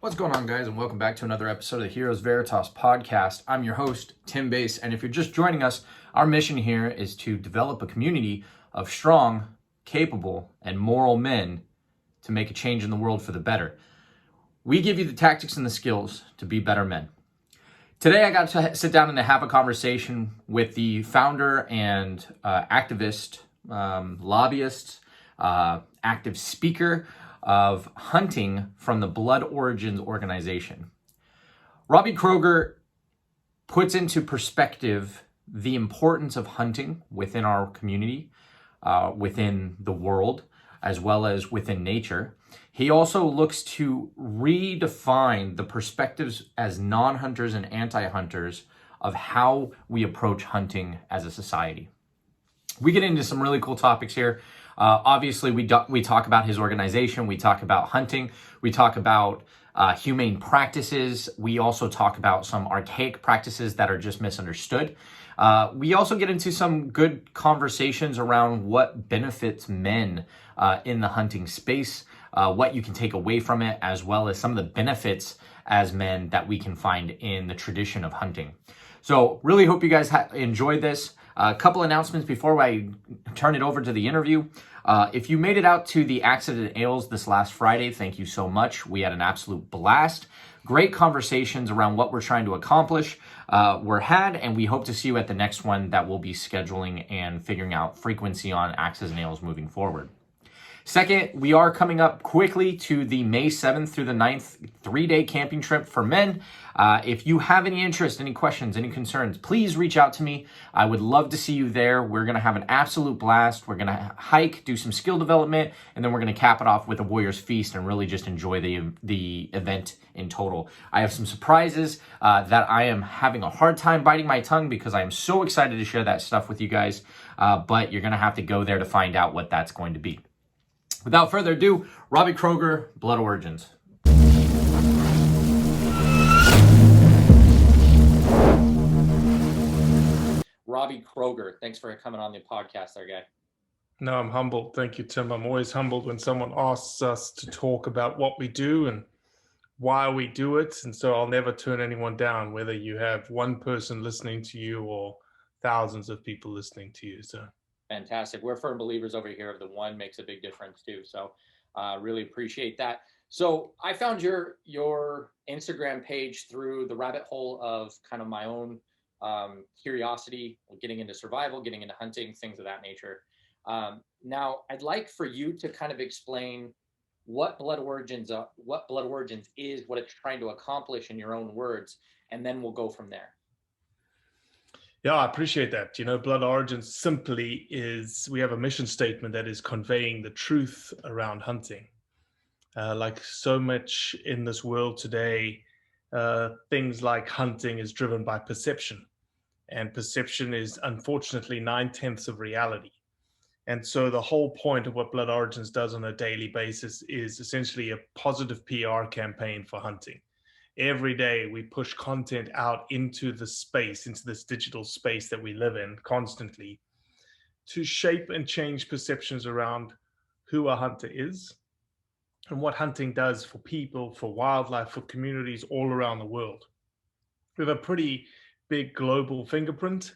What's going on, guys, and welcome back to another episode of the Heroes Veritas podcast. I'm your host, Tim Bass, and if you're just joining us, our mission here is to develop a community of strong, capable, and moral men to make a change in the world for the better. We give you the tactics and the skills to be better men. Today, I got to sit down and have a conversation with the founder and activist, lobbyist, active speaker of hunting from the Blood Origins organization. Robbie Kroeger puts into perspective the importance of hunting within our community, within the world, as well as within nature. He also looks to redefine the perspectives as non-hunters and anti-hunters of how we approach hunting as a society. We get into some really cool topics here. Obviously, we talk about his organization. We talk about hunting. We talk about humane practices. We also talk about some archaic practices that are just misunderstood. We also get into some good conversations around what benefits men in the hunting space, what you can take away from it, as well as some of the benefits as men that we can find in the tradition of hunting. So really hope you guys enjoyed this. A couple announcements before I turn it over to the interview. If you made it out to the Accident Ales this last Friday, thank you so much. We had an absolute blast. Great conversations around what we're trying to accomplish were had, and we hope to see you at the next one that we'll be scheduling and figuring out frequency on Axes and Ales moving forward. Second, we are coming up quickly to the May 7th through the 9th 3-day camping trip for men. If you have any interest, any questions, any concerns, please reach out to me. I would love to see you there. We're going to have an absolute blast. We're going to hike, do some skill development, and then we're going to cap it off with a Warrior's Feast and really just enjoy the event in total. I have some surprises that I am having a hard time biting my tongue because I am so excited to share that stuff with you guys, but you're going to have to go there to find out what that's going to be. Without further ado, Robbie Kroeger, Blood Origins. Robbie Kroeger, thanks for coming on the podcast there, guy. No, I'm humbled. Thank you, Tim. I'm always humbled when someone asks us to talk about what we do and why we do it. And so I'll never turn anyone down, whether you have one person listening to you or thousands of people listening to you. So fantastic. We're firm believers over here of the one makes a big difference too. So really appreciate that. So I found your Instagram page through the rabbit hole of kind of my own curiosity, getting into survival, getting into hunting, things of that nature. Now I'd like for you to kind of explain what Blood Origins is, what it's trying to accomplish in your own words, and then we'll go from there. Yeah, I appreciate that. Blood Origins simply is, we have a mission statement that is conveying the truth around hunting. Like so much in this world today, things like hunting is driven by perception. And perception is unfortunately 9/10 of reality. And so the whole point of what Blood Origins does on a daily basis is essentially a positive PR campaign for hunting. Every day we push content out into the space, into this digital space that we live in constantly, to shape and change perceptions around who a hunter is and what hunting does for people, for wildlife, for communities all around the world. We have a pretty big global fingerprint.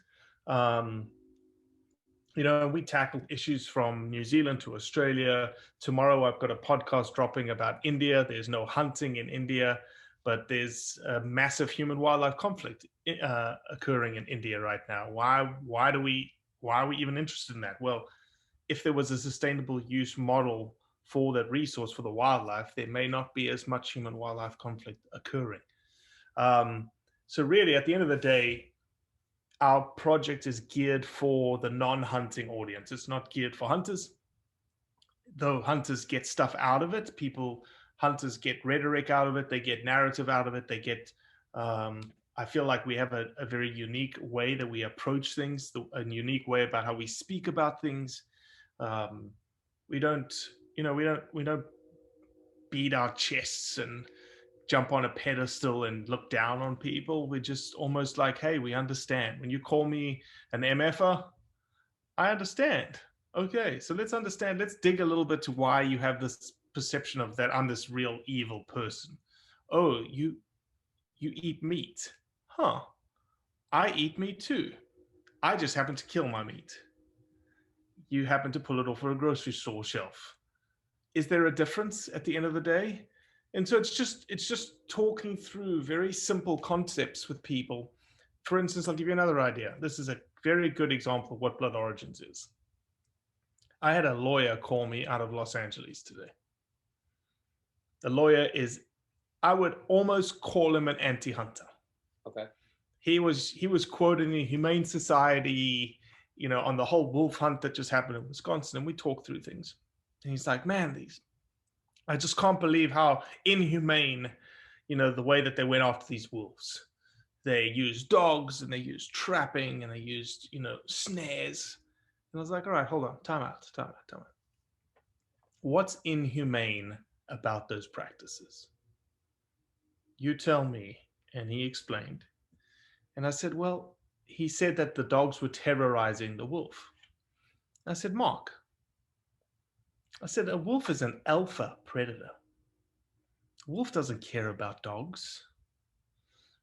We tackle issues from New Zealand to Australia. Tomorrow I've got a podcast dropping about India. There's no hunting in India, but there's a massive human-wildlife conflict occurring in India right now. Why are we even interested in that? Well, if there was a sustainable use model for that resource, for the wildlife, there may not be as much human-wildlife conflict occurring. So really, at the end of the day, our project is geared for the non-hunting audience. It's not geared for hunters, though hunters get stuff out of it. Hunters get rhetoric out of it. They get narrative out of it. They get, I feel like we have a very unique way that we approach things, a unique way about how we speak about things. We don't beat our chests and jump on a pedestal and look down on people. We're just almost like, hey, we understand. When you call me an MFer, I understand. Okay, so let's understand. Let's dig a little bit to why you have this perception of that I'm this real evil person. Oh, you eat meat. Huh. I eat meat too. I just happen to kill my meat. You happen to pull it off a grocery store shelf. Is there a difference at the end of the day? And so it's just talking through very simple concepts with people. For instance, I'll give you another idea. This is a very good example of what blood origins is. I had a lawyer call me out of Los Angeles today. The lawyer is, I would almost call him an anti-hunter. Okay. He was quoting the Humane Society, on the whole wolf hunt that just happened in Wisconsin, and we talked through things. And he's like, man, I just can't believe how inhumane, the way that they went after these wolves. They used dogs and they used trapping and they used, snares. And I was like, all right, hold on, time out. What's inhumane about those practices? You tell me. And he explained. And I said, well, he said that the dogs were terrorizing the wolf. I said, Mark, a wolf is an alpha predator. A wolf doesn't care about dogs.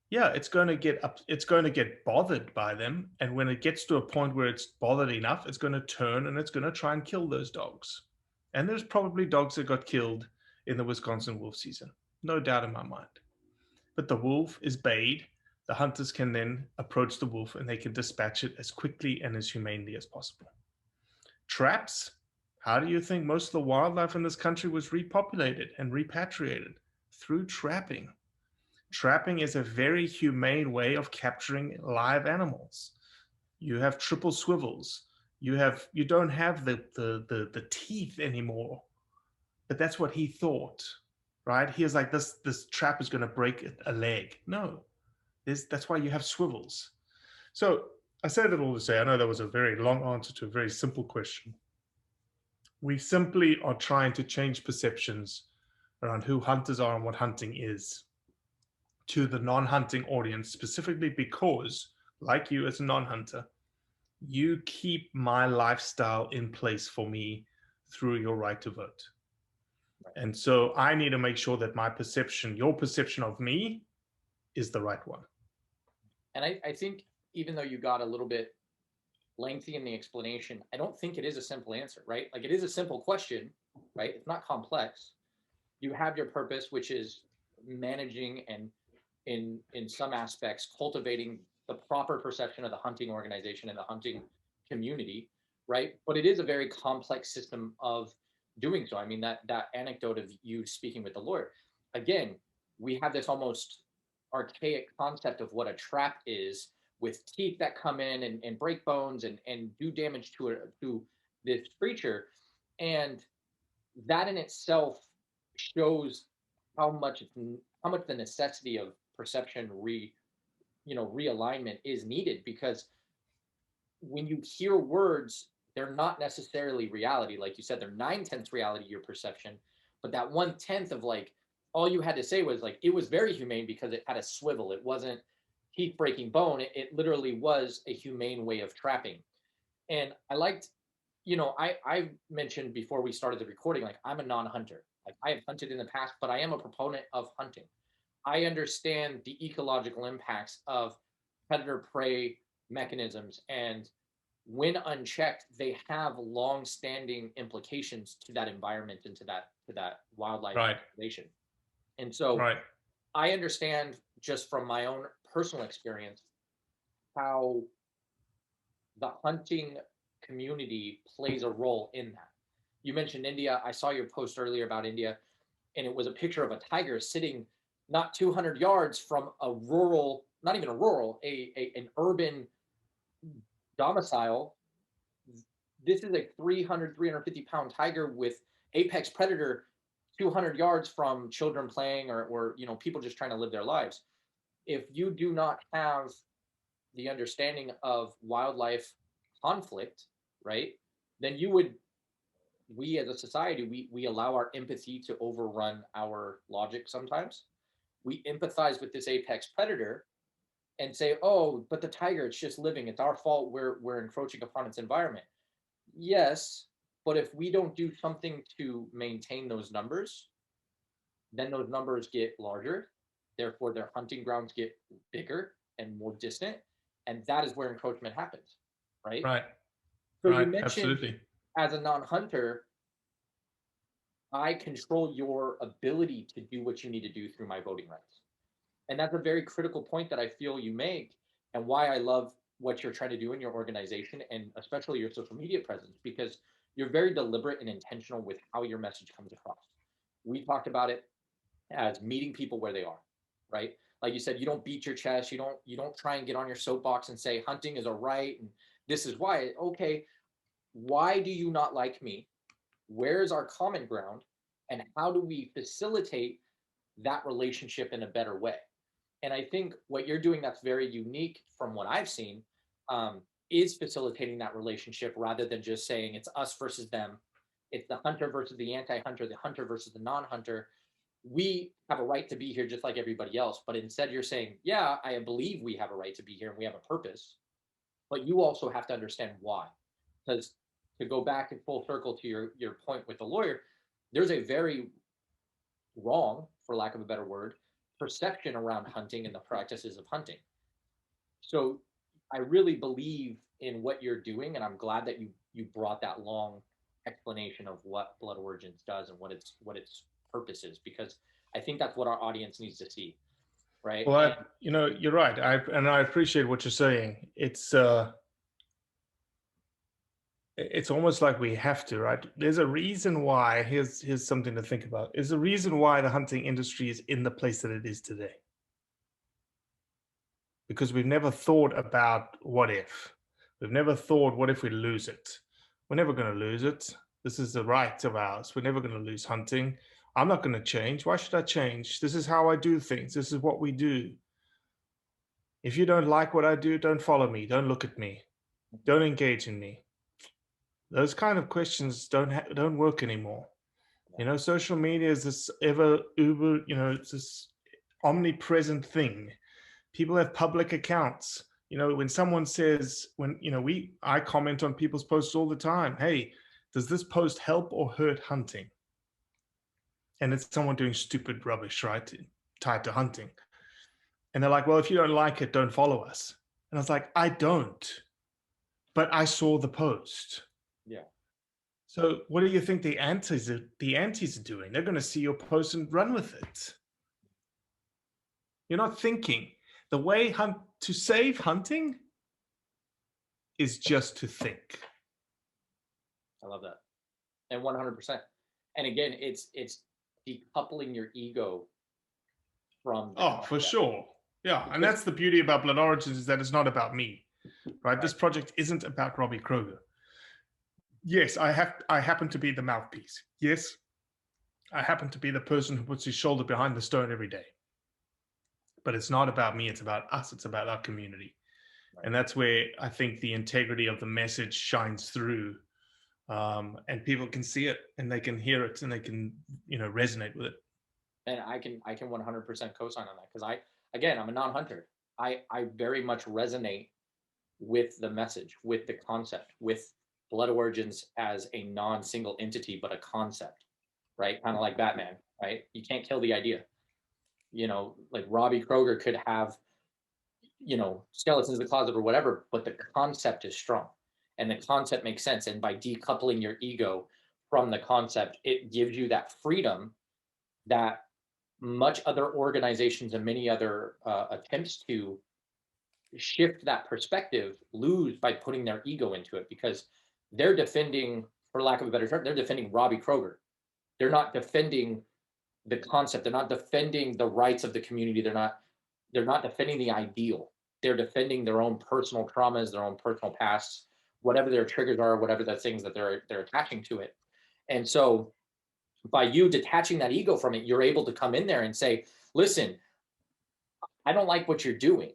Yeah, it's going to get bothered by them. And when it gets to a point where it's bothered enough, it's going to turn and it's going to try and kill those dogs. And there's probably dogs that got killed in the Wisconsin wolf season. No doubt in my mind. But the wolf is bayed. The hunters can then approach the wolf and they can dispatch it as quickly and as humanely as possible. Traps. How do you think most of the wildlife in this country was repopulated and repatriated? Through trapping. Trapping is a very humane way of capturing live animals. You have triple swivels. You don't have the teeth anymore. But that's what he thought, right? He was like, this trap is going to break a leg. No, that's why you have swivels. So I said it all to say, I know that was a very long answer to a very simple question. We simply are trying to change perceptions around who hunters are and what hunting is to the non-hunting audience, specifically because, like you as a non-hunter, you keep my lifestyle in place for me through your right to vote. And so I need to make sure that your perception of me is the right one. And I think even though you got a little bit lengthy in the explanation, I don't think it is a simple answer, right? Like it is a simple question, right? It's not complex. You have your purpose, which is managing and in some aspects cultivating the proper perception of the hunting organization and the hunting community, right? But it is a very complex system of doing so. I mean, that anecdote of you speaking with the lawyer, again, we have this almost archaic concept of what a trap is, with teeth that come in and break bones and do damage to this creature. And that in itself shows how much the necessity of perception realignment is needed, because when you hear words, they're not necessarily reality. Like you said, they're 9/10 reality, your perception, but that 1/10 of like, all you had to say was like, it was very humane because it had a swivel. It wasn't teeth breaking bone. It literally was a humane way of trapping. And I liked, I mentioned before we started the recording, like I'm a non-hunter. Like I have hunted in the past, but I am a proponent of hunting. I understand the ecological impacts of predator prey mechanisms, and when unchecked, they have long-standing implications to that environment and to that wildlife Right. population. And so Right. I understand just from my own personal experience how the hunting community plays a role in that. You mentioned India. I saw your post earlier about India, and it was a picture of a tiger sitting not 200 yards from a rural, not even a rural, an urban domicile. This is a 350 pound tiger with apex predator 200 yards from children playing or people just trying to live their lives. If you do not have the understanding of wildlife conflict, right, then we as a society, we allow our empathy to overrun our logic sometimes. We empathize with this apex predator and say, oh, but the tiger, it's just living. It's our fault. We're encroaching upon its environment. Yes, but if we don't do something to maintain those numbers, then those numbers get larger. Therefore, their hunting grounds get bigger and more distant. And that is where encroachment happens, right? Right. So you Right. mentioned Absolutely. as a non-hunter, I control your ability to do what you need to do through my voting rights. And that's a very critical point that I feel you make, and why I love what you're trying to do in your organization and especially your social media presence, because you're very deliberate and intentional with how your message comes across. We talked about it as meeting people where they are, right? Like you said, you don't beat your chest, you don't try and get on your soapbox and say hunting is a right and this is why. Okay, why do you not like me? Where's our common ground? And how do we facilitate that relationship in a better way? And I think what you're doing that's very unique from what I've seen, is facilitating that relationship rather than just saying it's us versus them. It's the hunter versus the anti-hunter, the hunter versus the non-hunter. We have a right to be here just like everybody else. But instead, you're saying, yeah, I believe we have a right to be here and we have a purpose, but you also have to understand why. Because to go back in full circle to your point with the lawyer, there's a very wrong, for lack of a better word, perception around hunting and the practices of hunting. So I really believe in what you're doing, and I'm glad that you brought that long explanation of what Blood Origins does and what its purpose is, because I think that's what our audience needs to see, right? Well, And you're right. I appreciate what you're saying. It's almost like we have to, right? There's a reason why. Here's something to think about. There's a reason why the hunting industry is in the place that it is today. Because we've never thought about what if. We've never thought, what if we lose it? We're never going to lose it. This is the right of ours. We're never going to lose hunting. I'm not going to change. Why should I change? This is how I do things. This is what we do. If you don't like what I do, don't follow me. Don't look at me. Don't engage in me. Those kind of questions don't work anymore. Social media is this ever uber, it's this omnipresent thing. People have public accounts. When someone says, I comment on people's posts all the time. Hey, does this post help or hurt hunting? And it's someone doing stupid rubbish, right? Tied to hunting. And they're like, well, if you don't like it, don't follow us. And I was like, I don't, but I saw the post. yeah, So what do you think the antis are doing? They're going to see your post and run with it. You're not thinking. The way to save hunting is just to think. I love that. And 100%. And again, it's decoupling your ego from the Oh, for concept. sure. Yeah, and that's the beauty about Blood Origins, is that it's not about me, right? This project isn't about Robbie Kroeger. Yes, I happen to be the mouthpiece. Yes, I happen to be the person who puts his shoulder behind the stone every day. But it's not about me. It's about us. It's about our community. Right. And that's where I think the integrity of the message shines through, and people can see it and they can hear it and they can, resonate with it. And I can 100% co-sign on that, because I'm a non-hunter. I very much resonate with the message, with the concept, with Blood Origins as a non-single entity but a concept, right? Kind of like Batman, right? You can't kill the idea. Like Robbie Kroeger could have, skeletons in the closet or whatever, but the concept is strong and the concept makes sense. And by decoupling your ego from the concept, it gives you that freedom that much other organizations and many other attempts to shift that perspective lose by putting their ego into it, because they're defending, for lack of a better term, they're defending Robbie Kroeger. They're not defending the concept. They're not defending the rights of the community. They're not defending the ideal. They're defending their own personal traumas, their own personal pasts, whatever their triggers are, whatever the things that they're attaching to it. And so by you detaching that ego from it, you're able to come in there and say, listen, I don't like what you're doing.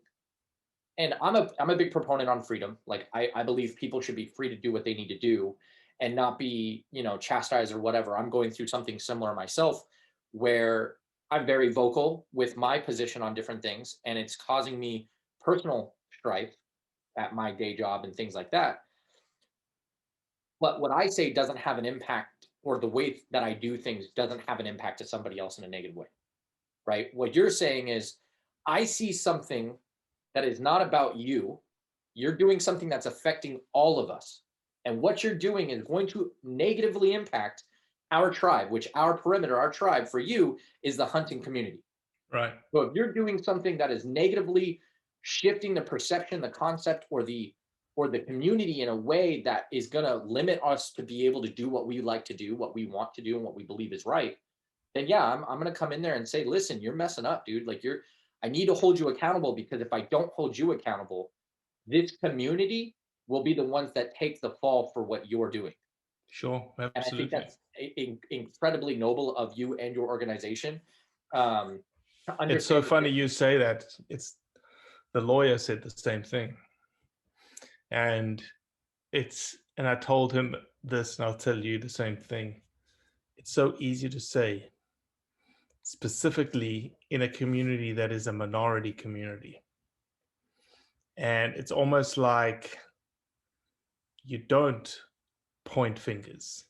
And I'm a big proponent on freedom. Like I believe people should be free to do what they need to do and not be, chastised or whatever. I'm going through something similar myself, where I'm very vocal with my position on different things, and it's causing me personal strife at my day job and things like that. But what I say doesn't have an impact, or the way that I do things doesn't have an impact to somebody else in a negative way. right? What you're saying is, I see something that is not about you. You're doing something that's affecting all of us. And what you're doing is going to negatively impact our tribe, which our perimeter, our tribe for you is the hunting community. Right. So if you're doing something that is negatively shifting the perception, the concept, or the community in a way that is going to limit us to be able to do what we like to do, what we want to do, and what we believe is right, then yeah, I'm going to come in there and say, listen, you're messing up, dude. Like I need to hold you accountable, because if I don't hold you accountable, this community will be the ones that take the fall for what you're doing. Sure. And I think Absolutely. that's incredibly noble of you and your organization. To It's so understand funny you say that. It's the lawyer said the same thing. And and I told him this, and I'll tell you the same thing. It's so easy to say, specifically in a community that is a minority community. And it's almost like you don't point fingers,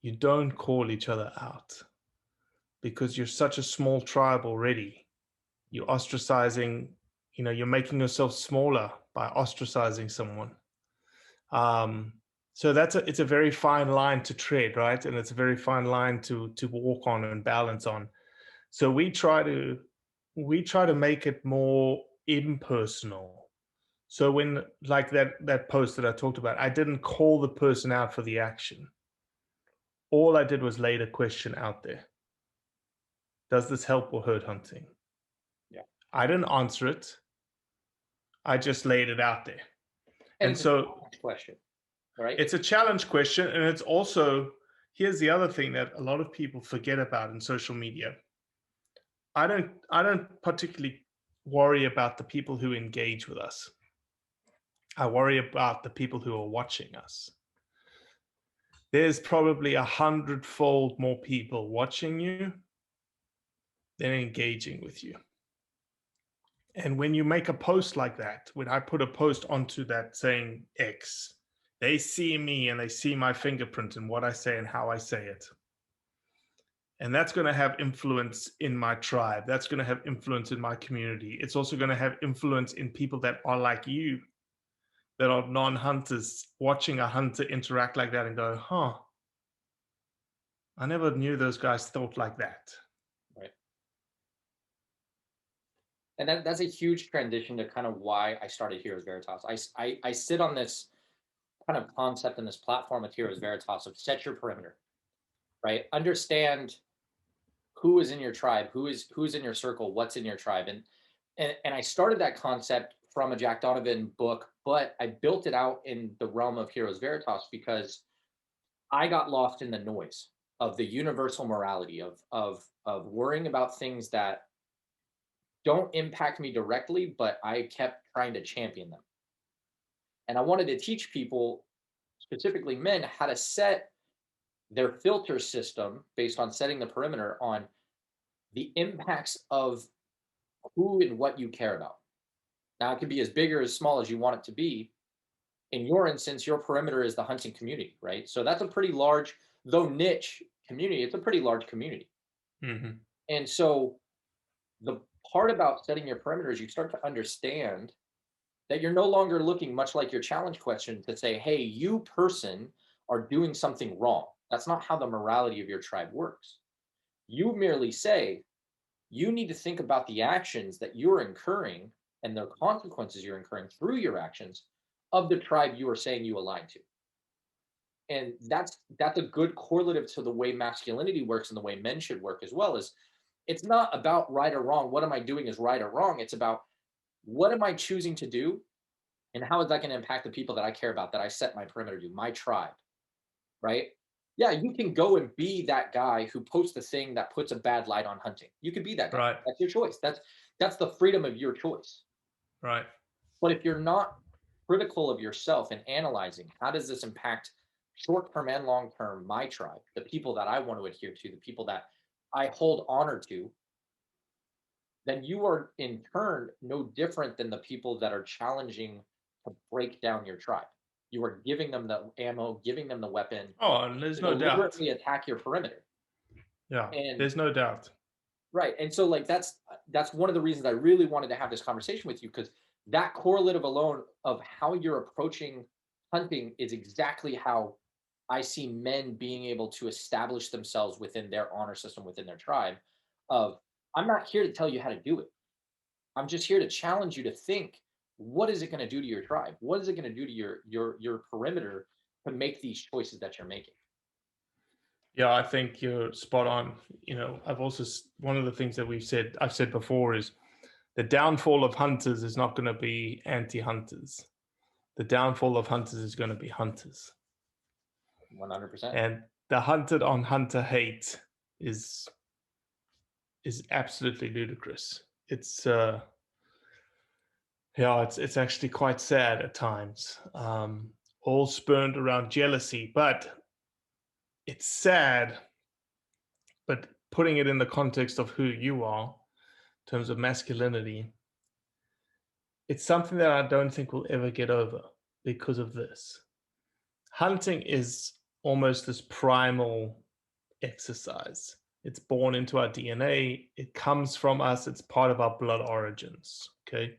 you don't call each other out because you're such a small tribe already. You're ostracizing, you're making yourself smaller by ostracizing someone. Um, so it's a very fine line to tread, right? And it's a very fine line to walk on and balance on. So we try to make it more impersonal. So when, like that post that I talked about, I didn't call the person out for the action. All I did was lay the question out there. Does this help or hurt hunting? Yeah. I didn't answer it. I just laid it out there. And And it's a so question, right? it's a challenge question. And it's also, here's the other thing that a lot of people forget about in social media. I don't particularly worry about the people who engage with us. I worry about the people who are watching us. There's probably 100-fold more people watching you than engaging with you. And when you make a post like that, when I put a post onto that saying X, they see me and they see my fingerprint and what I say and how I say it. And that's going to have influence in my tribe. That's going to have influence in my community. It's also going to have influence in people that are like you, that are non-hunters, watching a hunter interact like that and go, huh, I never knew those guys thought like that. Right. And that's a huge transition to kind of why I started Heroes Veritas. I sit on this kind of concept and this platform with Heroes Veritas of set your perimeter, right? Understand who is in your tribe, who's in your circle, what's in your tribe. And I started that concept from a Jack Donovan book, but I built it out in the realm of Heroes Veritas because I got lost in the noise of the universal morality of worrying about things that don't impact me directly, but I kept trying to champion them. And I wanted to teach people, specifically men, how to set their filter system based on setting the perimeter on the impacts of who and what you care about. Now, it can be as big or as small as you want it to be. In your instance, your perimeter is the hunting community, right? So that's a pretty large, though niche community, it's a pretty large community. Mm-hmm. And so the part about setting your perimeter is you start to understand that you're no longer looking much like your challenge question to say, hey, you person are doing something wrong. That's not how the morality of your tribe works. You merely say, you need to think about the actions that you're incurring and the consequences you're incurring through your actions of the tribe you are saying you align to. And that's a good correlative to the way masculinity works and the way men should work as well. Is it's not about right or wrong. What am I doing is right or wrong. It's about what am I choosing to do and how is that going to impact the people that I care about, that I set my perimeter to, my tribe, right? Yeah, you can go and be that guy who posts the thing that puts a bad light on hunting. You could be that guy. Right. That's your choice. That's the freedom of your choice. Right. But if you're not critical of yourself and analyzing how does this impact short term and long term my tribe, the people that I want to adhere to, the people that I hold honor to, then you are in turn no different than the people that are challenging to break down your tribe. You are giving them the ammo, giving them the weapon Oh, and there's to no doubt. deliberately attack your perimeter. Yeah, And there's no doubt. Right. And so like that's one of the reasons I really wanted to have this conversation with you, because that correlative alone of how you're approaching hunting is exactly how I see men being able to establish themselves within their honor system, within their tribe. Of, I'm not here to tell you how to do it. I'm just here to challenge you to think, what is it going to do to your tribe? What is it going to do to your perimeter to make these choices that you're making? Yeah, I think you're spot on. I've also one of the things that I've said before is the downfall of hunters is not going to be anti-hunters. The downfall of hunters is going to be hunters. 100%. And the hunted on hunter hate is absolutely ludicrous. It's actually quite sad at times. All spurned around jealousy, but it's sad. But putting it in the context of who you are, in terms of masculinity, it's something that I don't think we'll ever get over because of this. Hunting is almost this primal exercise. It's born into our DNA. It comes from us. It's part of our blood origins. Okay.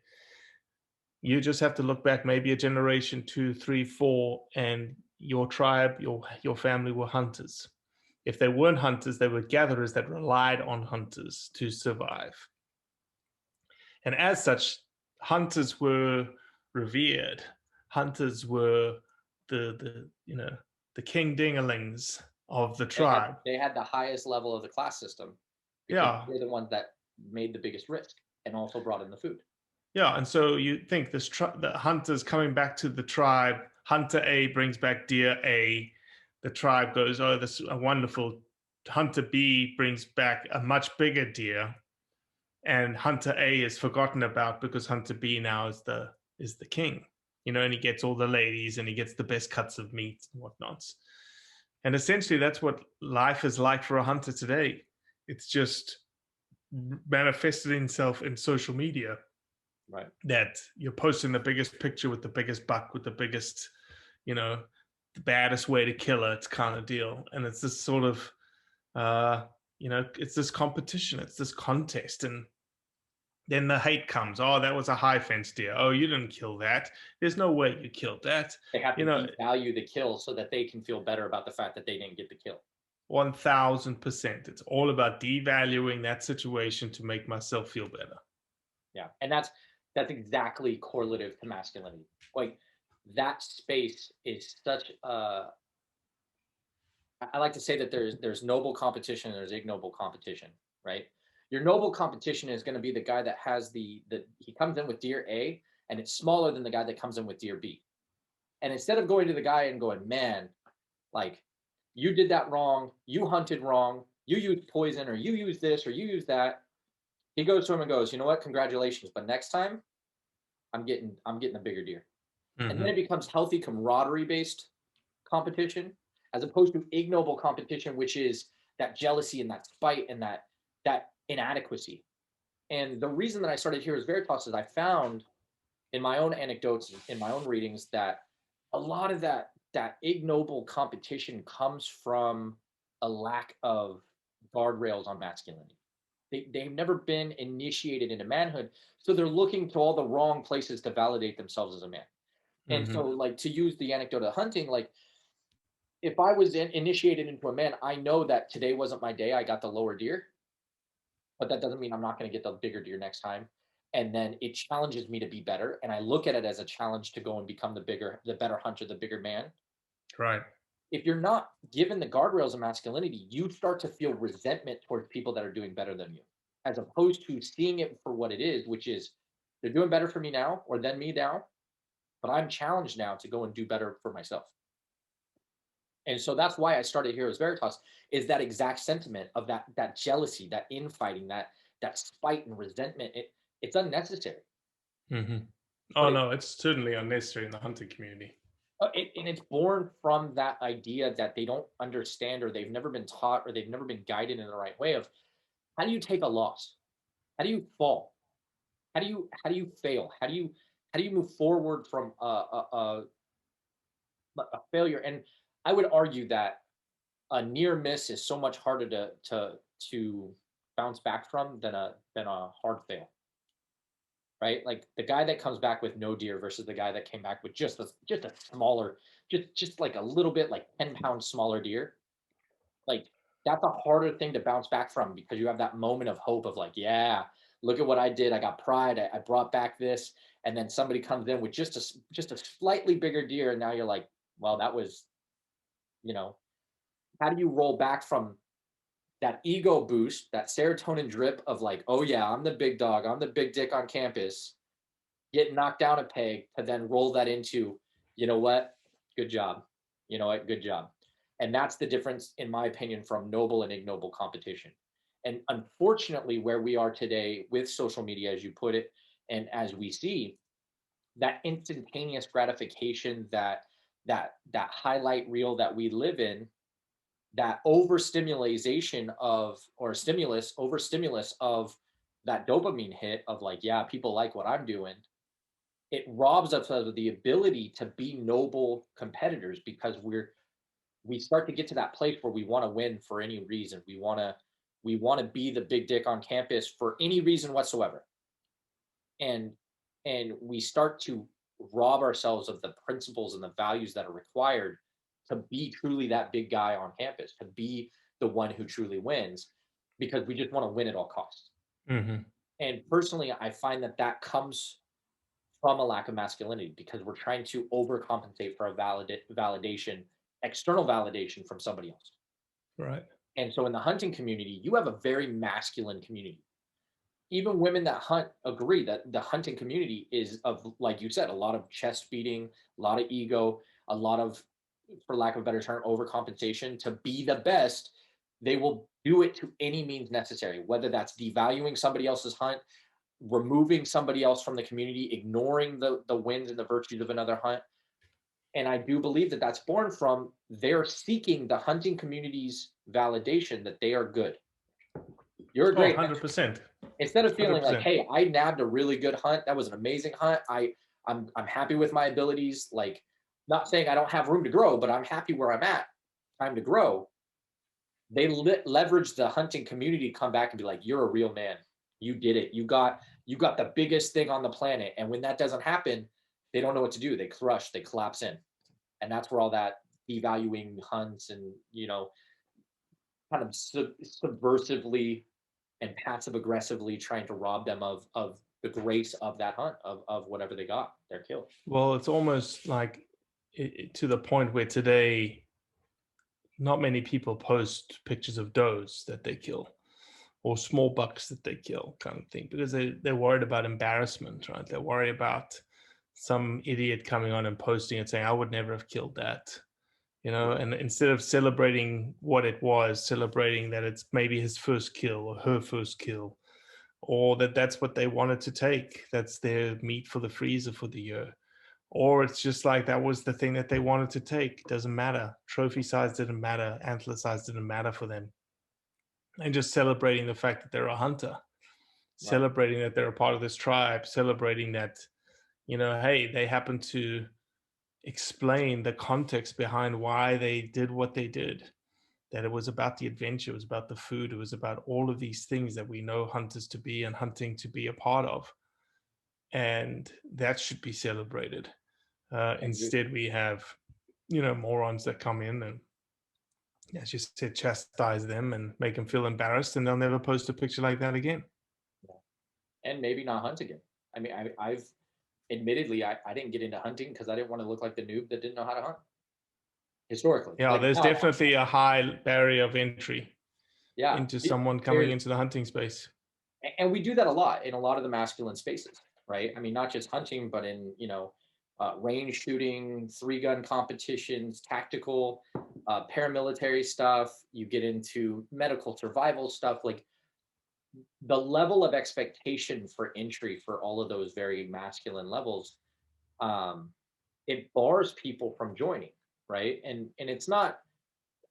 You just have to look back maybe a generation, 2, 3, 4, and your tribe, your family were hunters. If they weren't hunters, they were gatherers that relied on hunters to survive. And as such, hunters were revered. Hunters were the king dingalings of the tribe. They had the highest level of the class system because Yeah, they're the ones that made the biggest risk and also brought in the food. yeah. And so you think the hunters coming back to the tribe. Hunter A brings back deer A. The tribe goes, oh, this is a wonderful. Hunter B brings back a much bigger deer, and Hunter A is forgotten about because Hunter B now is the king, and he gets all the ladies and he gets the best cuts of meat and whatnot. And essentially, that's what life is like for a hunter today. It's just manifested itself in social media. Right. That you're posting the biggest picture with the biggest buck, with the biggest, the baddest way to kill it kind of deal. And it's this sort of, it's this competition, it's this contest. And then the hate comes. Oh, that was a high fence deer. Oh, you didn't kill that. There's no way you killed that. They have to devalue the kill so that they can feel better about the fact that they didn't get the kill. 1000%. It's all about devaluing that situation to make myself feel better. Yeah. And that's exactly correlative to masculinity. Like, that space is such a, I like to say that there's noble competition and there's ignoble competition, right? Your noble competition is going to be the guy that has he comes in with deer A and it's smaller than the guy that comes in with deer B. And instead of going to the guy and going, man, like, you did that wrong, you hunted wrong, you used poison, or you used this, or you used that, he goes to him and goes, you know what, congratulations, but next time I'm getting a bigger deer. Mm-hmm. And then it becomes healthy camaraderie based competition, as opposed to ignoble competition, which is that jealousy and that spite and that inadequacy. And the reason that I started Heroes Veritas is I found in my own anecdotes, in my own readings, that a lot of that ignoble competition comes from a lack of guardrails on masculinity. They've never been initiated into manhood, so they're looking to all the wrong places to validate themselves as a man. And so, like, to use the anecdote of hunting, like, if I was initiated into a man, I know that today wasn't my day. I got the lower deer, but that doesn't mean I'm not going to get the bigger deer next time. And then it challenges me to be better. And I look at it as a challenge to go and become the better hunter, the bigger man. Right. If you're not given the guardrails of masculinity, you start to feel resentment towards people that are doing better than you, as opposed to seeing it for what it is, which is they're doing better for me now or than me now, but I'm challenged now to go and do better for myself. And so that's why I started Heroes Veritas, is that exact sentiment of that jealousy, that infighting, that spite and resentment. It's unnecessary. Mm-hmm. Oh, no, it's certainly unnecessary in the hunting community. And it's born from that idea that they don't understand, or they've never been taught, or they've never been guided in the right way of, how do you take a loss? How do you fall? How do you fail? How do you move forward from a failure? And I would argue that a near miss is so much harder to bounce back from than a hard fail, right? Like the guy that comes back with no deer versus the guy that came back with just a smaller, just like a little bit like 10 pounds smaller deer. Like that's a harder thing to bounce back from because you have that moment of hope of like, yeah, look at what I did. I got pride. I brought back this, and then somebody comes in with just a slightly bigger deer, and now you're like, well, that was, you know, how do you roll back from that ego boost, that serotonin drip of like, oh yeah, I'm the big dog, I'm the big dick on campus, get knocked down a peg to then roll that into, you know what, good job, you know what, good job. And that's the difference, in my opinion, from noble and ignoble competition. And unfortunately, where we are today with social media, as you put it, and as we see, that instantaneous gratification, that highlight reel that we live in, that overstimulation of, or stimulus overstimulus of that dopamine hit of like, yeah, people like what I'm doing, it robs us of the ability to be noble competitors because we start to get to that place where we want to win for any reason. We want to be the big dick on campus for any reason whatsoever. And we start to rob ourselves of the principles and the values that are required to be truly that big guy on campus, to be the one who truly wins, because we just want to win at all costs. Mm-hmm. And personally, I find that that comes from a lack of masculinity because we're trying to overcompensate for a validation, external validation from somebody else. Right. And so in the hunting community, you have a very masculine community. Even women that hunt agree that the hunting community is, of, like you said, a lot of chest beating, a lot of ego, a lot of, for lack of a better term, overcompensation to be the best. They will do it to any means necessary, whether that's devaluing somebody else's hunt, removing somebody else from the community, ignoring the wins and the virtues of another hunt. And I do believe that that's born from they're seeking the hunting community's validation that they are good. You're a Oh, great hunter. 100%. Instead of feeling like, 100%. hey, I nabbed a really good hunt, that was an amazing hunt, I'm happy with my abilities, like, not saying I don't have room to grow, but I'm happy where I'm at, time to grow. They leverage the hunting community to come back and be like, you're a real man, you did it, you got the biggest thing on the planet. And when that doesn't happen, they don't know what to do, they crush, they collapse in. And that's where all that devaluing hunts and, kind of subversively and passive aggressively trying to rob them of the grace of that hunt, of whatever they got, their kill. Well, it's almost like to the point where today, not many people post pictures of does that they kill or small bucks that they kill, kind of thing, because they're worried about embarrassment, right? They're worried about some idiot coming on and posting and saying, I would never have killed that. And instead of celebrating what it was, celebrating that it's maybe his first kill or her first kill, or that's what they wanted to take. That's their meat for the freezer for the year. Or it's just like that was the thing that they wanted to take. Doesn't matter. Trophy size didn't matter. Antler size didn't matter for them. And just celebrating the fact that they're a hunter, Right. celebrating that they're a part of this tribe, celebrating that, hey, they happen to explain the context behind why they did what they did. That it was about the adventure, it was about the food, it was about all of these things that we know hunters to be and hunting to be a part of. And that should be celebrated. Instead, we have, morons that come in and, as you said, chastise them and make them feel embarrassed, and they'll never post a picture like that again. And maybe not hunt again. I mean, I've admittedly, I didn't get into hunting because I didn't want to look like the noob that didn't know how to hunt historically. Yeah, Like there's now, definitely a high barrier of entry yeah, into someone coming into the hunting space. and we do that a lot in a lot of the masculine spaces, right? I mean, not just hunting, but in, range shooting, 3-gun competitions, tactical, paramilitary stuff. You get into medical survival stuff. Like the level of expectation for entry for all of those very masculine levels, um, it bars people from joining, right? And it's not.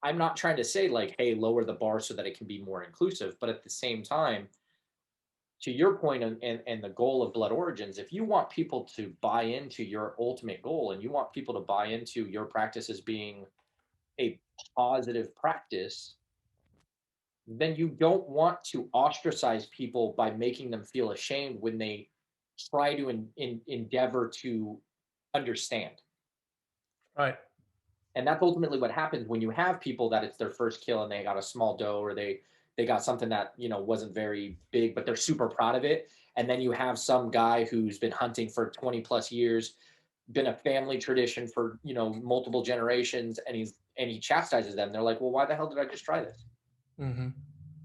I'm not trying to say like, hey, lower the bar so that it can be more inclusive, but at the same time, to your point and the goal of Blood Origins, if you want people to buy into your ultimate goal and you want people to buy into your practice as being a positive practice, then you don't want to ostracize people by making them feel ashamed when they try to endeavor to understand. Right. And that's ultimately what happens when you have people that it's their first kill and they got a small doe, or they got something that wasn't very big, but they're super proud of it. And then you have some guy who's been hunting for 20 plus years, been a family tradition for multiple generations, and he chastises them. They're like, well, why the hell did I just try this? Mm-hmm.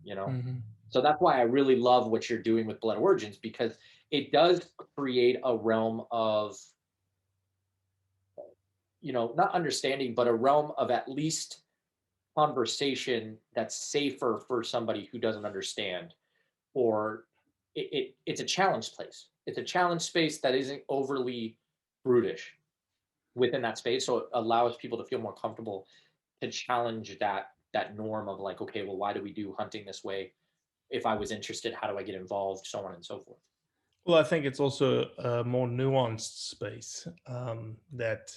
you know Mm-hmm. so that's why I really love what you're doing with Blood Origins, because it does create a realm of, not understanding, but a realm of at least conversation that's safer for somebody who doesn't understand. Or it's a challenge place. It's a challenge space that isn't overly brutish within that space, so it allows people to feel more comfortable to challenge that norm of like, okay, well, why do we do hunting this way? If I was interested, how do I get involved, so on and so forth. Well, I think it's also a more nuanced space, that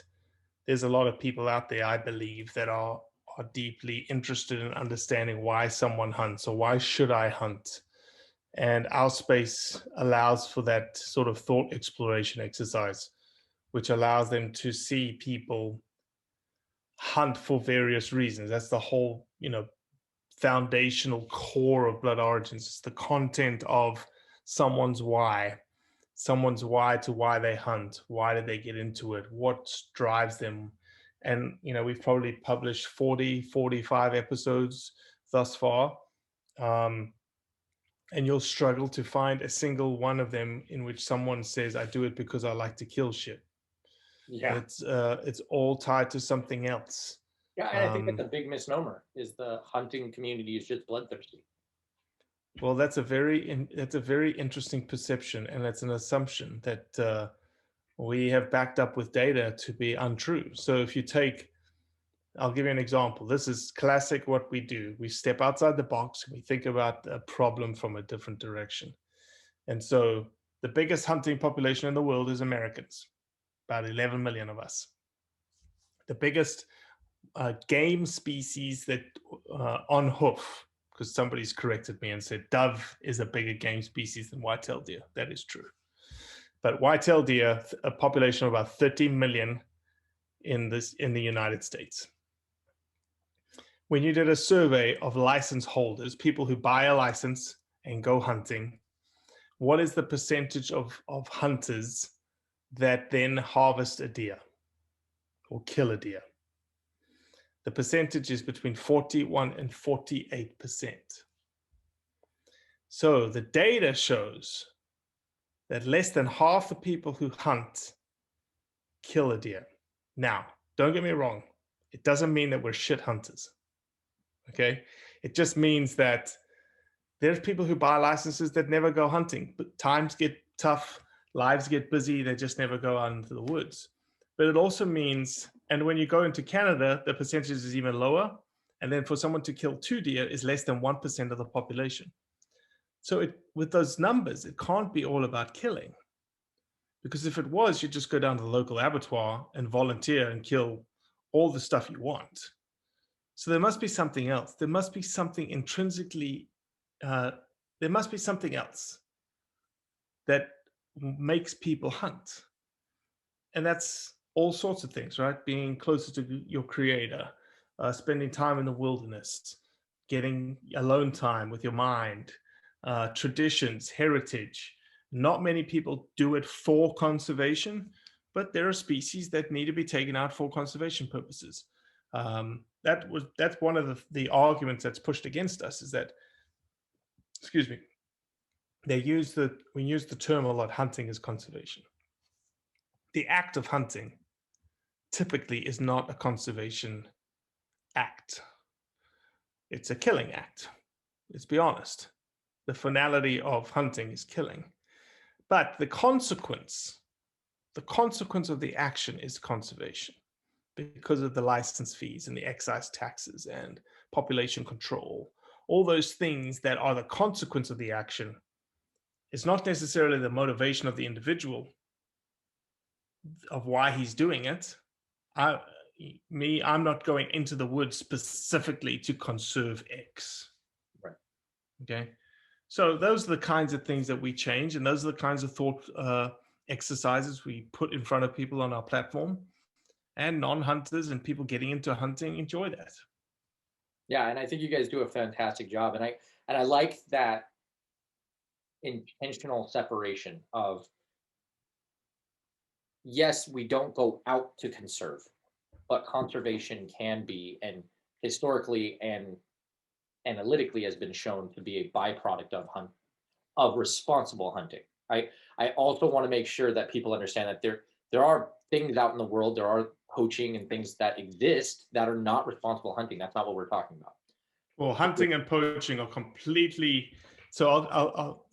there's a lot of people out there, I believe, that are deeply interested in understanding why someone hunts or why should I hunt. And our space allows for that sort of thought exploration exercise, which allows them to see people hunt for various reasons. That's the whole, foundational core of Blood Origins. It's the content of someone's why, to why they hunt. Why did they get into it? What drives them? And, we've probably published 40, 45 episodes thus far. And you'll struggle to find a single one of them in which someone says, I do it because I like to kill shit. Yeah. It's all tied to something else. Yeah, and I think that's Um, a big misnomer, is the hunting community is just bloodthirsty. well, that's a very interesting perception, and it's an assumption that we have backed up with data to be untrue. So if you take, I'll give you an example. This is classic what we do. We step outside the box and we think about a problem from a different direction. And so the biggest hunting population in the world is Americans, about 11 million of us. The biggest game species that on hoof, because somebody's corrected me and said dove is a bigger game species than white-tailed deer. That is true. But white-tailed deer, a population of about 30 million in the United States. When you did a survey of license holders, people who buy a license and go hunting, what is the percentage of hunters that then harvest a deer or kill a deer? The percentage is between 41 and 48%. So the data shows that less than half the people who hunt kill a deer. Now, don't get me wrong. It doesn't mean that we're shit hunters. Okay. It just means that there's people who buy licenses that never go hunting, but times get tough, lives get busy, they just never go out into the woods. But it also means, and when you go into Canada, the percentage is even lower. And then for someone to kill 2 deer is less than 1% of the population. So with those numbers, it can't be all about killing. Because if it was, you'd just go down to the local abattoir and volunteer and kill all the stuff you want. So there must be something else. There must be something intrinsically, there must be something else that makes people hunt. And that's all sorts of things, right? Being closer to your creator, spending time in the wilderness, getting alone time with your mind, traditions, heritage. Not many people do it for conservation, but there are species that need to be taken out for conservation purposes. That's one of the arguments that's pushed against us, is that, excuse me, we use the term a lot, hunting as conservation. The act of hunting typically is not a conservation act. It's a killing act. Let's be honest. The finality of hunting is killing. But the consequence of the action is conservation, because of the license fees and the excise taxes and population control. All those things that are the consequence of the action is not necessarily the motivation of the individual of why he's doing it. I'm not going into the woods specifically to conserve X. Right. Okay. So those are the kinds of things that we change, and those are the kinds of thought exercises we put in front of people on our platform. And non-hunters and people getting into hunting enjoy that. Yeah, and I think you guys do a fantastic job, and I like that intentional separation of, yes, we don't go out to conserve, but conservation can be, and historically and analytically has been shown to be a byproduct of responsible hunting. I also want to make sure that people understand that there are things out in the world, there are poaching and things that exist that are not responsible hunting. That's not what we're talking about. Well, hunting and poaching are completely so.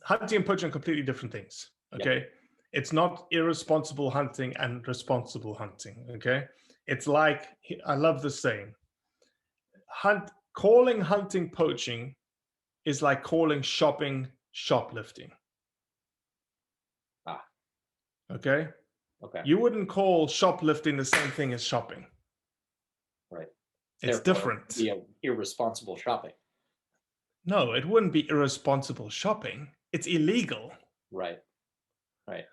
Hunting and poaching are completely different things. Yep. Okay, it's not irresponsible hunting and responsible hunting. Okay, it's like I love this saying: calling hunting poaching is like calling shopping shoplifting. Ah, Okay, okay, you wouldn't call shoplifting the same thing as shopping. right. It's Therefore, different. be a irresponsible shopping. No, it wouldn't be irresponsible shopping. It's illegal, Right, right.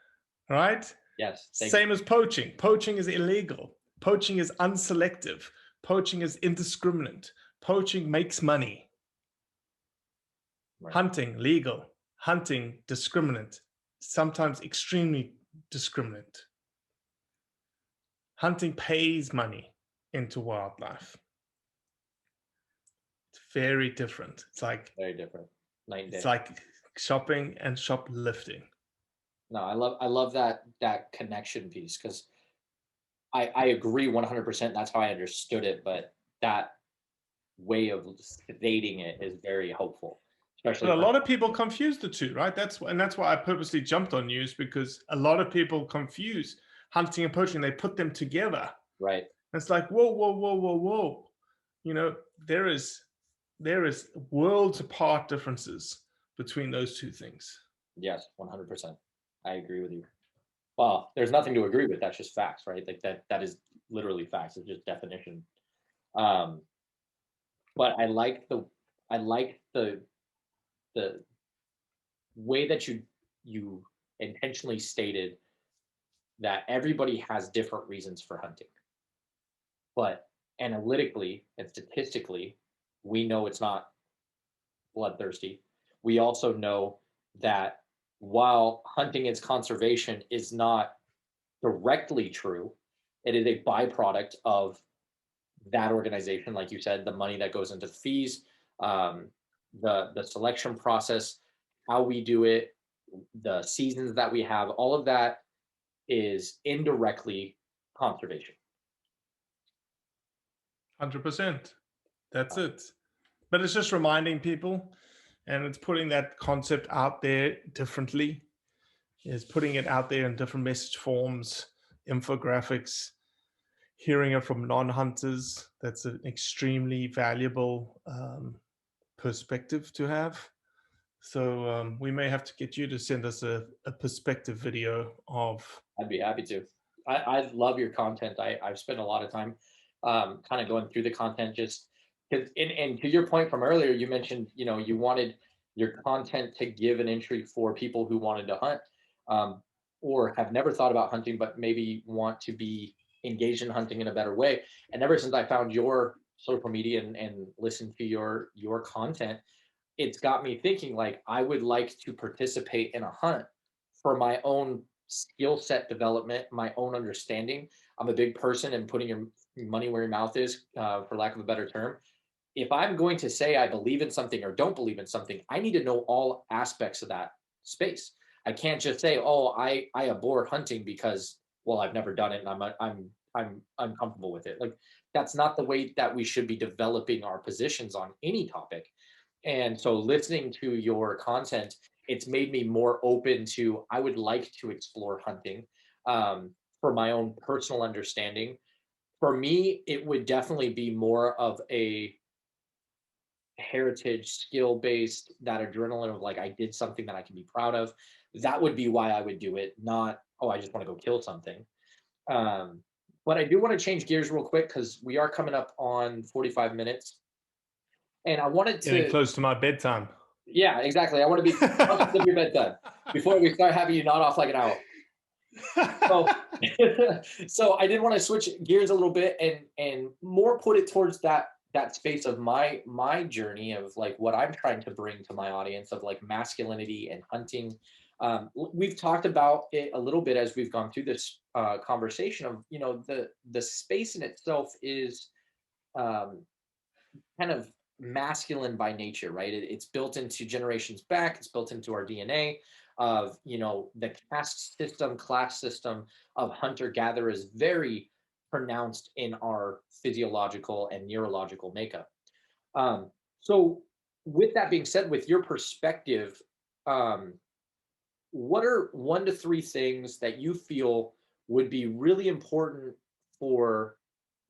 right? Yes, thank you. Same as poaching. Poaching is illegal. Poaching is unselective. Poaching is indiscriminate. Poaching makes money. Right, Hunting, legal. Hunting, discriminate. Sometimes extremely discriminate. Hunting pays money into wildlife. It's very different. very different. Night and It's day. like shopping and shoplifting. No, I love that connection piece, because I agree 100%. That's how I understood it, but that way of stating it is very helpful, especially But a for, lot of people confuse the two, right? That's why I purposely jumped on news, because a lot of people confuse hunting and poaching. They put them together. right. It's like whoa, whoa, whoa, whoa, whoa. You know, there is worlds apart differences between those two things. Yes, 100%. I agree with you. Well, there's nothing to agree with. That's just facts, right? Like that is literally facts. It's just definition. Um, but I like the way that you intentionally stated that everybody has different reasons for hunting. But analytically and statistically, we know it's not bloodthirsty. We also know that while hunting as conservation is not directly true, it is a byproduct of that organization. Like you said, the money that goes into the fees, um, the selection process, how we do it, the seasons that we have, all of that is indirectly conservation. 100%. That's it. But it's just reminding people, and it's putting that concept out there differently. Is putting it out there in different message forms, infographics, hearing it from non-hunters. That's an extremely valuable perspective to have. So we may have to get you to send us a perspective video of. I'd be happy to. I love your content. I've spent a lot of time kind of going through the content, just because, and to your point from earlier, you mentioned, you wanted your content to give an entry for people who wanted to hunt, um, or have never thought about hunting, but maybe want to be engaged in hunting in a better way. And ever since I found your social media and listened to your content, it's got me thinking, like, I would like to participate in a hunt for my own skill set development, my own understanding. I'm a big person in putting your money where your mouth is, for lack of a better term. If I'm going to say I believe in something or don't believe in something, I need to know all aspects of that space. I can't just say, "Oh, I abhor hunting because, well, I've never done it and I'm uncomfortable with it." Like, that's not the way that we should be developing our positions on any topic. And so listening to your content, it's made me more open to, I would like to explore hunting, for my own personal understanding. For me, it would definitely be more of a heritage skill based, that adrenaline of, like, I did something that I can be proud of. That would be why I would do it, not, oh, I just want to go kill something. Um, but I do want to change gears real quick, because we are coming up on 45 minutes. And I wanted Getting to, close to my bedtime. Yeah, exactly. I want to be conscious of your bedtime before we start having you nod off like an owl. So, so I did want to switch gears a little bit and more put it towards that space of my journey of like what I'm trying to bring to my audience of like masculinity and hunting. We've talked about it a little bit as we've gone through this conversation of the space in itself is um, kind of masculine by nature, right? It's built into generations back. It's built into our DNA of, the caste system, class system of hunter gatherer is very pronounced in our physiological and neurological makeup. So, with that being said, with your perspective, um, what are 1 to 3 things that you feel would be really important for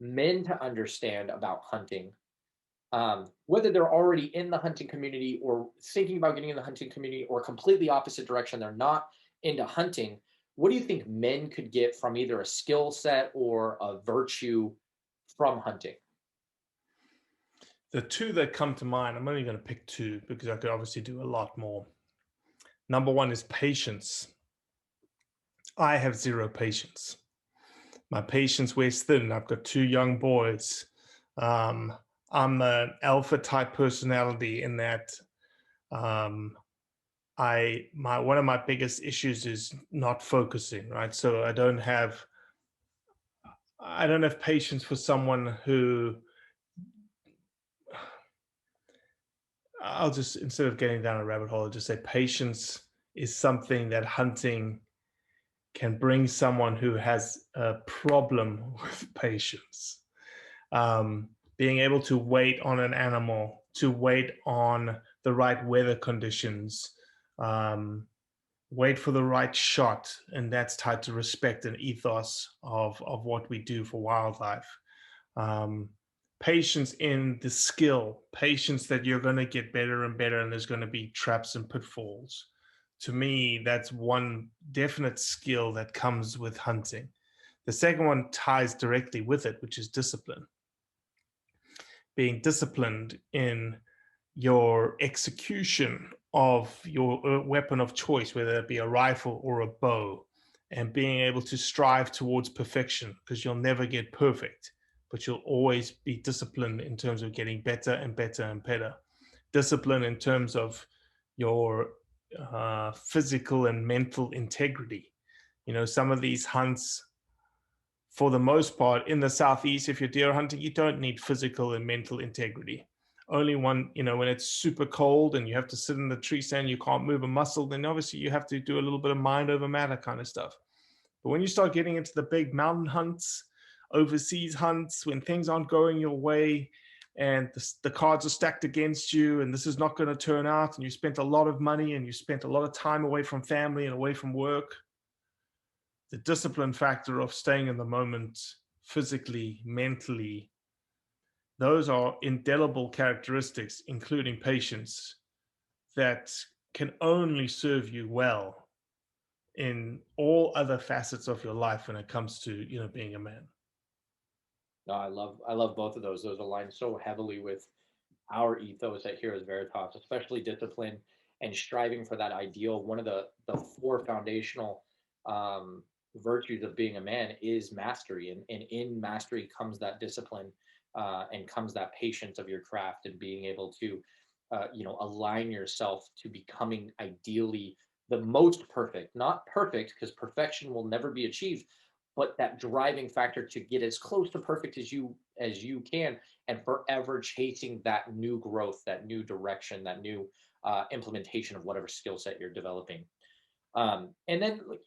men to understand about hunting, whether they're already in the hunting community or thinking about getting in the hunting community or completely opposite direction, they're not into hunting. What do you think men could get from either a skill set or a virtue from hunting? The two that come to mind, I'm only going to pick two because I could obviously do a lot more. Number one is patience. I have zero patience. My patience wears thin. I've got two young boys. Um, I'm an alpha type personality in that um, my one of my biggest issues is not focusing, right? So I don't have patience for someone who I'll just, instead of getting down a rabbit hole, I'll just say patience is something that hunting can bring someone who has a problem with patience. Being able to wait on an animal, to wait on the right weather conditions, um, wait for the right shot, and that's tied to respect and ethos of what we do for wildlife. Um, Patience in the skill, patience that you're going to get better and better, and there's going to be traps and pitfalls. To me, that's one definite skill that comes with hunting. The second one ties directly with it, which is discipline. Being disciplined in your execution of your weapon of choice, whether it be a rifle or a bow, and being able to strive towards perfection because you'll never get perfect, but you'll always be disciplined in terms of getting better and better and better. Discipline in terms of your physical and mental integrity. Some of these hunts, for the most part, in the southeast, if you're deer hunting, you don't need physical and mental integrity. Only when it's super cold and you have to sit in the tree stand, you can't move a muscle, then obviously you have to do a little bit of mind over matter kind of stuff. But when you start getting into the big mountain hunts, overseas hunts, when things aren't going your way and the cards are stacked against you and this is not going to turn out, and you spent a lot of money and you spent a lot of time away from family and away from work, the discipline factor of staying in the moment physically, mentally, those are indelible characteristics, including patience, that can only serve you well in all other facets of your life when it comes to being a man. No, I love both of those. Those align so heavily with our ethos at Heroes Veritas, especially discipline and striving for that ideal. One of the four foundational virtues of being a man is mastery, and in mastery comes that discipline, and comes that patience of your craft and being able to, align yourself to becoming ideally the most perfect, not perfect, because perfection will never be achieved, but that driving factor to get as close to perfect as you can, and forever chasing that new growth, that new direction, that new implementation of whatever skill set you're developing. And then, like,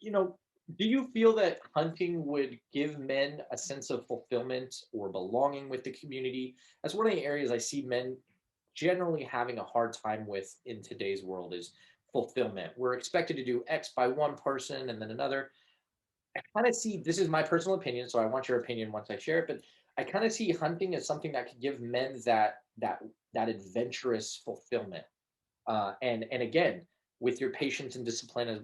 do you feel that hunting would give men a sense of fulfillment or belonging with the community? That's one of the areas I see men generally having a hard time with in today's world is fulfillment. We're expected to do X by one person and then another. I kind of see, this is my personal opinion, so I want your opinion once I share it, but I kind of see hunting as something that could give men that adventurous fulfillment. And again, with your patience and discipline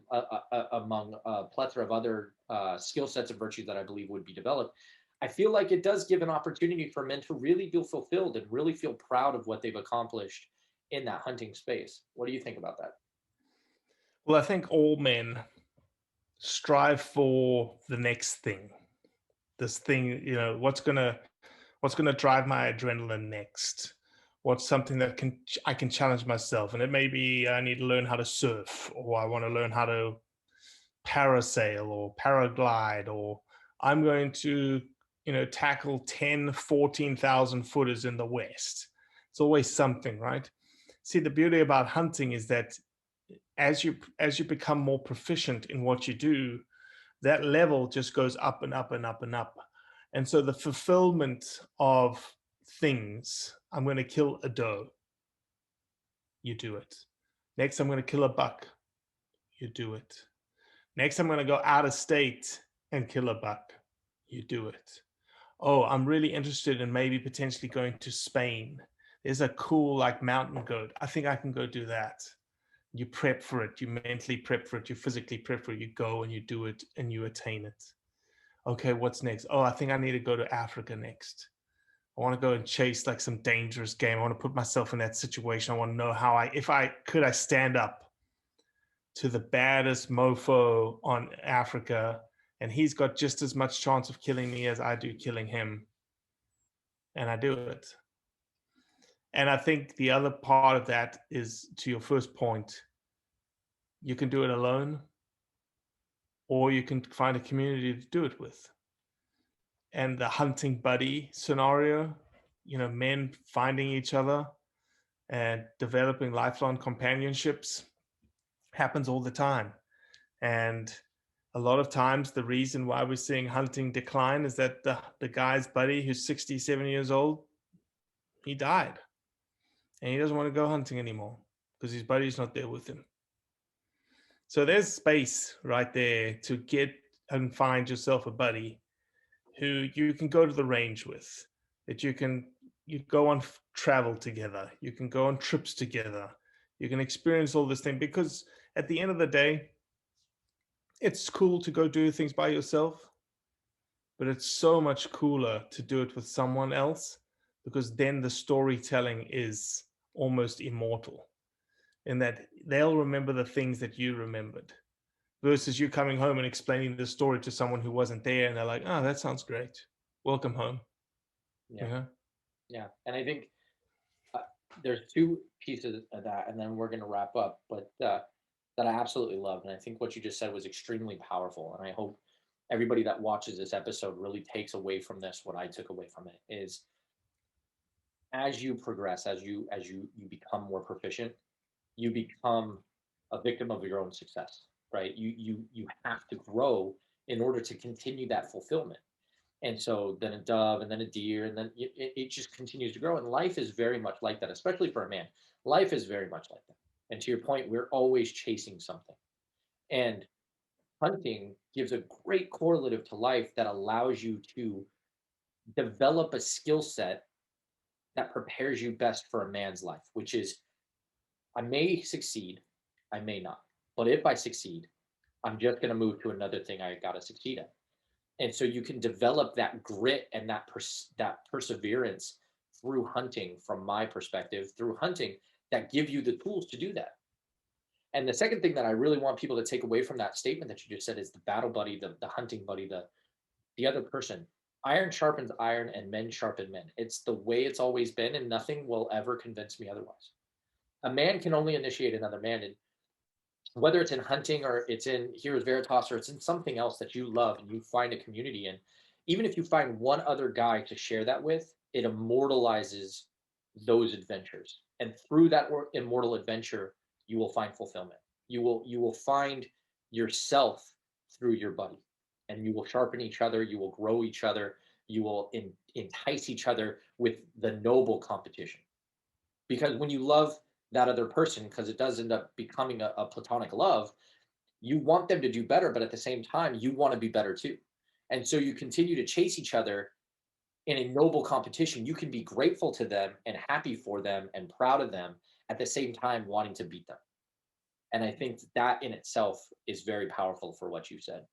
among a plethora of other skill sets and virtues that I believe would be developed, I feel like it does give an opportunity for men to really feel fulfilled and really feel proud of what they've accomplished in that hunting space. What do you think about that? Well, I think all men strive for the next thing. This thing, what's gonna drive my adrenaline next? What's something that I can challenge myself? And it may be I need to learn how to surf, or I want to learn how to parasail or paraglide, or I'm going to, tackle 10, 14,000 footers in the West. It's always something, right? See, the beauty about hunting is that as you become more proficient in what you do, that level just goes up and up and up and up. And so the fulfillment of things, I'm going to kill a doe, you do it. Next, I'm going to kill a buck, you do it. Next, I'm going to go out of state and kill a buck, you do it. Oh, I'm really interested in maybe potentially going to Spain. There's a cool like mountain goat. I think I can go do that. You prep for it, you mentally prep for it, you physically prep for it, you go and you do it and you attain it. Okay, what's next? Oh, I think I need to go to Africa next. I want to go and chase like some dangerous game. I want to put myself in that situation. I want to know how if I could, I stand up to the baddest mofo on Africa, and he's got just as much chance of killing me as I do killing him. And I do it. And I think the other part of that is, to your first point, you can do it alone, or you can find a community to do it with. And the hunting buddy scenario, men finding each other and developing lifelong companionships happens all the time. And a lot of times the reason why we're seeing hunting decline is that the guy's buddy who's 67 years old, he died. And he doesn't want to go hunting anymore because his buddy's not there with him. So there's space right there to get and find yourself a buddy who you can go to the range with, that you go on travel together, you can go on trips together, you can experience all this thing. Because at the end of the day, it's cool to go do things by yourself, but it's so much cooler to do it with someone else, because then the storytelling is almost immortal in that they'll remember the things that you remembered, versus you coming home and explaining the story to someone who wasn't there and they're like, oh, that sounds great, welcome home. Yeah. Yeah. And I think there's two pieces of that, and then we're going to wrap up. But that I absolutely loved, and I think what you just said was extremely powerful. And I hope everybody that watches this episode really takes away from this what I took away from it is, as you progress, as you become more proficient, you become a victim of your own success, right? You have to grow in order to continue that fulfillment. And so then a dove, and then a deer, and then it just continues to grow. And life is very much like that, especially for a man. Life is very much like that. And to your point, we're always chasing something. And hunting gives a great correlative to life that allows you to develop a skill set that prepares you best for a man's life, which is, I may succeed, I may not. But if I succeed, I'm just going to move to another thing I got to succeed at. And so you can develop that grit and that perseverance through hunting, from my perspective, through hunting, that give you the tools to do that. And the second thing that I really want people to take away from that statement that you just said is the battle buddy, the hunting buddy, the other person. Iron sharpens iron and men sharpen men. It's the way it's always been, and nothing will ever convince me otherwise. A man can only initiate another man, and whether it's in hunting or it's in Heroes Veritas or it's in something else that you love and you find a community in, even if you find one other guy to share that with, it immortalizes those adventures. And through that immortal adventure, you will find fulfillment. You will find yourself through your buddy, and you will sharpen each other. You will grow each other. You will entice each other with the noble competition. Because when you love that other person, because it does end up becoming a platonic love, you want them to do better, but at the same time, you want to be better too. And so you continue to chase each other in a noble competition. You can be grateful to them and happy for them and proud of them at the same time wanting to beat them. And I think that in itself is very powerful for what you said.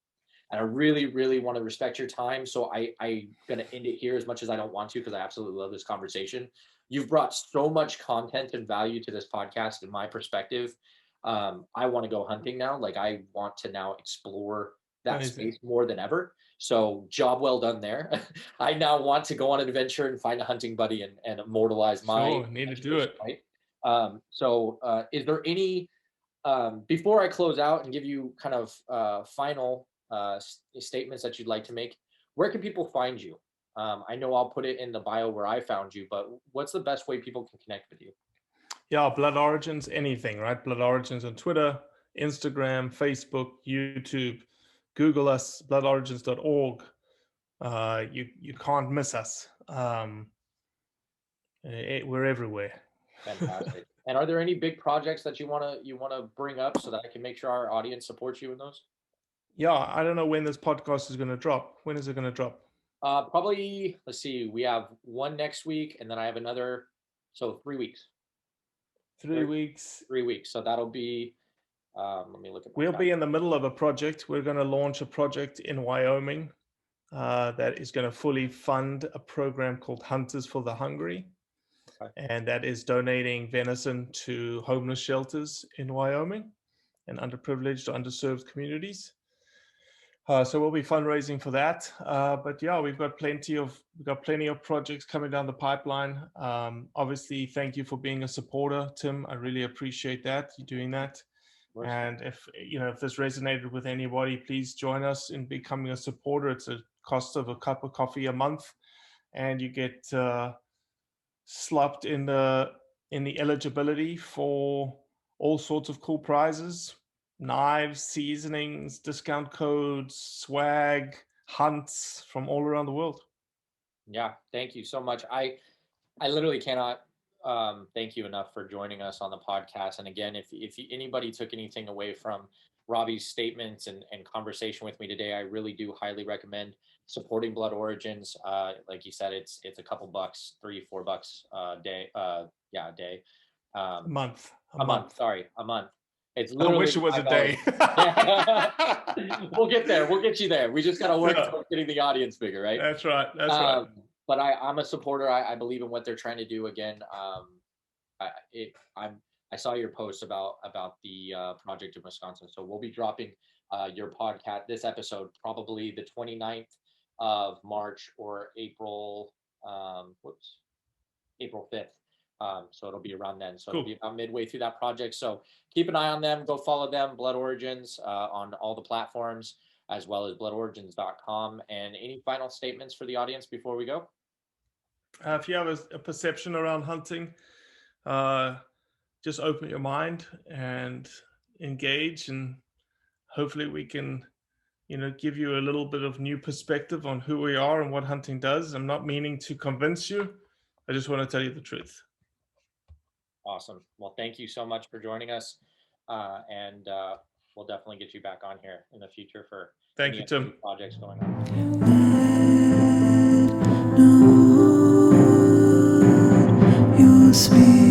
And I really, really want to respect your time. So I'm going to end it here, as much as I don't want to, because I absolutely love this conversation. you've brought so much content and value to this podcast in my perspective. I want to go hunting now. Like I want to now explore that Amazing. space more than ever. So job well done there. I now want to go on an adventure and find a hunting buddy and immortalize my Sure, need to do imagination, it. right? Is there any before I close out and give you kind of final statements that you'd like to make, where can people find you? I know I'll put it in the bio where I found you, but what's the best way people can connect with you? Yeah, Blood Origins, anything, right? Blood Origins on Twitter, Instagram, Facebook, YouTube. Google us, bloodorigins.org. You can't miss us. We're everywhere. Fantastic. And are there any big projects that you wanna bring up so that I can make sure our audience supports you in those? Yeah, I don't know when this podcast is going to drop. When is it going to drop? Probably. Let's see. We have one next week, and then I have another. So 3 weeks. 3 weeks. 3 weeks. So that'll be. Let me look at my. We'll be in the middle of a project. We're going to launch a project in Wyoming that is going to fully fund a program called Hunters for the Hungry. Okay. And that is donating venison to homeless shelters in Wyoming and underprivileged or underserved communities. So we'll be fundraising for that. But yeah, we've got plenty of projects coming down the pipeline. Obviously, thank you for being a supporter, Tim. I really appreciate that, you doing that. And if this resonated with anybody, please join us in becoming a supporter. It's a cost of a cup of coffee a month, and you get slapped in the eligibility for all sorts of cool prizes: knives, seasonings, discount codes, swag, hunts from all around the world. Yeah, thank you so much. I literally cannot thank you enough for joining us on the podcast. And again, if anybody took anything away from Robbie's statements and conversation with me today, I really do highly recommend supporting Blood Origins. Like you said, it's a couple bucks, $3-4 a day. A day. A month. A month. Sorry, a month. It's I literally. wish it was a day. We'll get there. We'll get you there. We just got to work towards getting the audience bigger, right? That's right. That's right. But I'm a supporter. I believe in what they're trying to do. Again, I saw your post about the project in Wisconsin. So we'll be dropping your podcast, this episode, probably the 29th of March or April. April 5th. So it'll be around then. So It'll be about midway through that project. So keep an eye on them. Go follow them, Blood Origins, on all the platforms, as well as bloodorigins.com. And any final statements for the audience before we go? If you have a perception around hunting, just open your mind and engage, and hopefully we can give you a little bit of new perspective on who we are and what hunting does. I'm not meaning to convince you. I just want to tell you the truth. Awesome. Well, thank you so much for joining us. And we'll definitely get you back on here in the future for thank you, Tim. Projects going on. Let your spirit